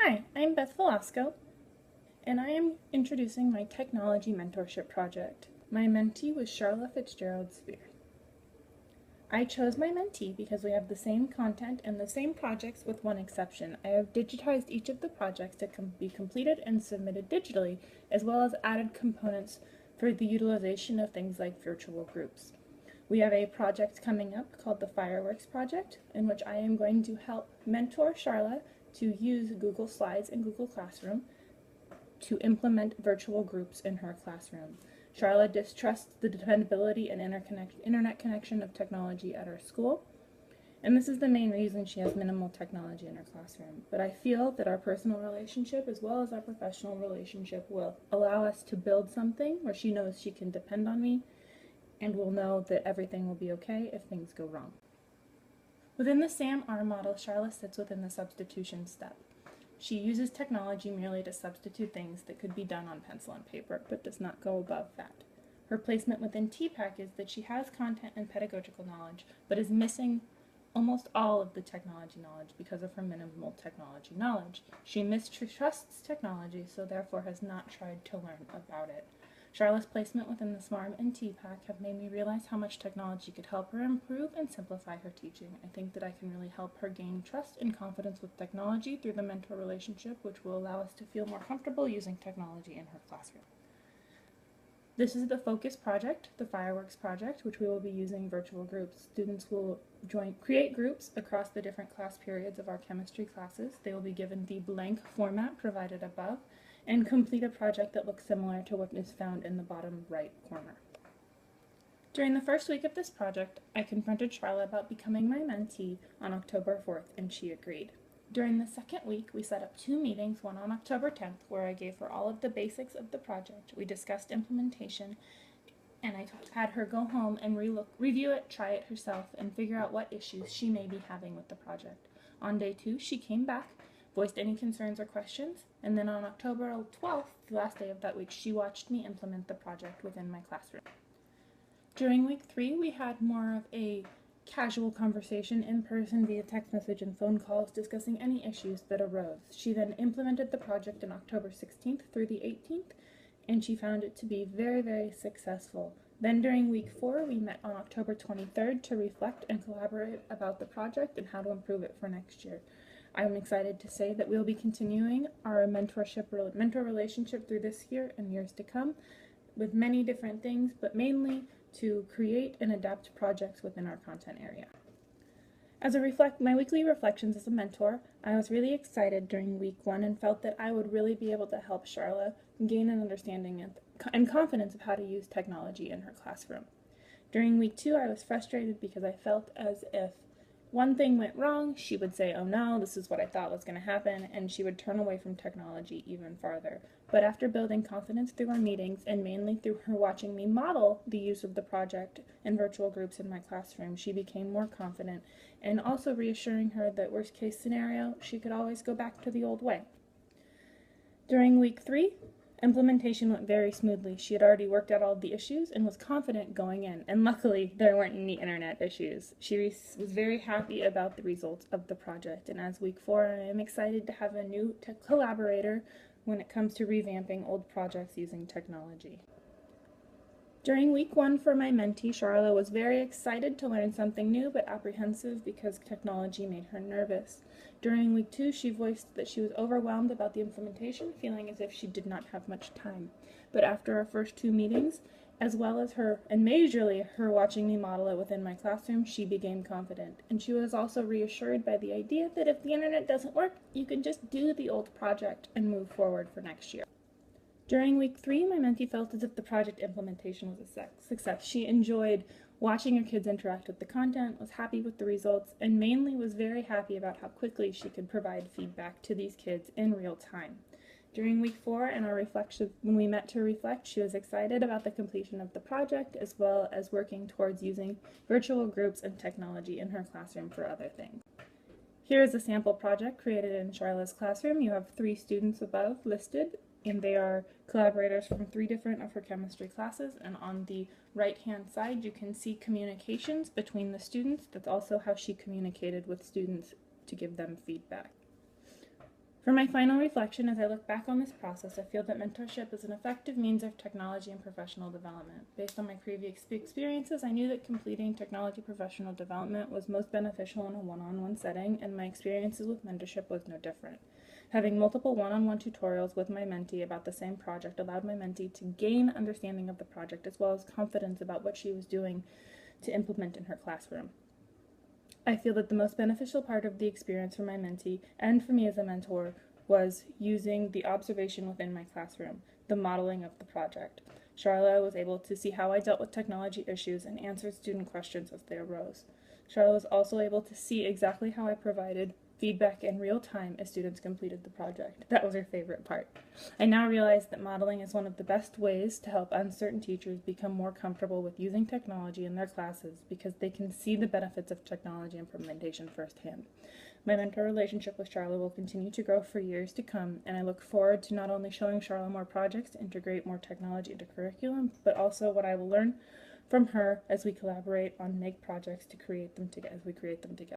Hi, I'm Beth Velasco, and I am introducing my technology mentorship project. My mentee was Charla Fitzgerald-Spear. I chose my mentee because we have the same content and the same projects with one exception. I have digitized each of the projects to be completed and submitted digitally, as well as added components for the utilization of things like virtual groups. We have a project coming up called the Fireworks Project, in which I am going to help mentor Charla to use Google Slides and Google Classroom to implement virtual groups in her classroom. Charla distrusts the dependability and internet connection of technology at her school, and this is the main reason she has minimal technology in her classroom. But I feel that our personal relationship as well as our professional relationship will allow us to build something where she knows she can depend on me and will know that everything will be okay if things go wrong. Within the SAM-R model, Charla sits within the substitution step. She uses technology merely to substitute things that could be done on pencil and paper, but does not go above that. Her placement within TPAC is that she has content and pedagogical knowledge, but is missing almost all of the technology knowledge because of her minimal technology knowledge. She mistrusts technology, so therefore has not tried to learn about it. Charla's placement within the SMARM and TPAC have made me realize how much technology could help her improve and simplify her teaching. I think that I can really help her gain trust and confidence with technology through the mentor relationship, which will allow us to feel more comfortable using technology in her classroom. This is the focus project, the Fireworks Project, which we will be using virtual groups. Students will create groups across the different class periods of our chemistry classes. They will be given the blank format provided above, and complete a project that looks similar to what is found in the bottom right corner. During the first week of this project, I confronted Charla about becoming my mentee on October 4th, and she agreed. During the second week, we set up 2 meetings, one on October 10th, where I gave her all of the basics of the project. We discussed implementation, and I had her go home and review it, try it herself, and figure out what issues she may be having with the project. On day 2, she came back, voiced any concerns or questions, and then on October 12th, the last day of that week, she watched me implement the project within my classroom. During week 3, we had more of a casual conversation in person via text message and phone calls discussing any issues that arose. She then implemented the project on October 16th through the 18th, and she found it to be very, very successful. Then during week 4, we met on October 23rd to reflect and collaborate about the project and how to improve it for next year. I'm excited to say that we'll be continuing our mentor relationship through this year and years to come with many different things, but mainly to create and adapt projects within our content area. As my weekly reflections as a mentor, I was really excited during week 1 and felt that I would really be able to help Charla gain an understanding and confidence of how to use technology in her classroom. During week 2, I was frustrated because I felt as if one thing went wrong, she would say, "Oh no, this is what I thought was going to happen," and she would turn away from technology even farther. But after building confidence through our meetings, and mainly through her watching me model the use of the project and virtual groups in my classroom, she became more confident, and also reassuring her that worst case scenario, she could always go back to the old way. During week 3, implementation went very smoothly. She had already worked out all the issues and was confident going in, and luckily there weren't any internet issues. She was very happy about the results of the project, and as week 4, I am excited to have a new collaborator when it comes to revamping old projects using technology. During week 1 for my mentee, Charla was very excited to learn something new, but apprehensive because technology made her nervous. During week 2, she voiced that she was overwhelmed about the implementation, feeling as if she did not have much time. But after our first 2 meetings, as well as majorly her watching me model it within my classroom, she became confident. And she was also reassured by the idea that if the internet doesn't work, you can just do the old project and move forward for next year. During week 3, my mentee felt as if the project implementation was a success. She enjoyed watching her kids interact with the content, was happy with the results, and mainly was very happy about how quickly she could provide feedback to these kids in real time. During week 4 and our reflection, when we met to reflect, she was excited about the completion of the project as well as working towards using virtual groups and technology in her classroom for other things. Here is a sample project created in Charla's classroom. You have 3 students above listed, and they are collaborators from 3 different of her chemistry classes, and on the right-hand side you can see communications between the students. That's also how she communicated with students to give them feedback. For my final reflection, as I look back on this process, I feel that mentorship is an effective means of technology and professional development. Based on my previous experiences, I knew that completing technology professional development was most beneficial in a one-on-one setting, and my experiences with mentorship was no different. Having multiple one-on-one tutorials with my mentee about the same project allowed my mentee to gain understanding of the project as well as confidence about what she was doing to implement in her classroom. I feel that the most beneficial part of the experience for my mentee and for me as a mentor was using the observation within my classroom, the modeling of the project. Charla was able to see how I dealt with technology issues and answered student questions as they arose. Charla was also able to see exactly how I provided feedback in real time as students completed the project. That was her favorite part. I now realize that modeling is one of the best ways to help uncertain teachers become more comfortable with using technology in their classes because they can see the benefits of technology implementation firsthand. My mentor relationship with Charla will continue to grow for years to come, and I look forward to not only showing Charla more projects to integrate more technology into curriculum, but also what I will learn from her as we collaborate on make projects to create them together.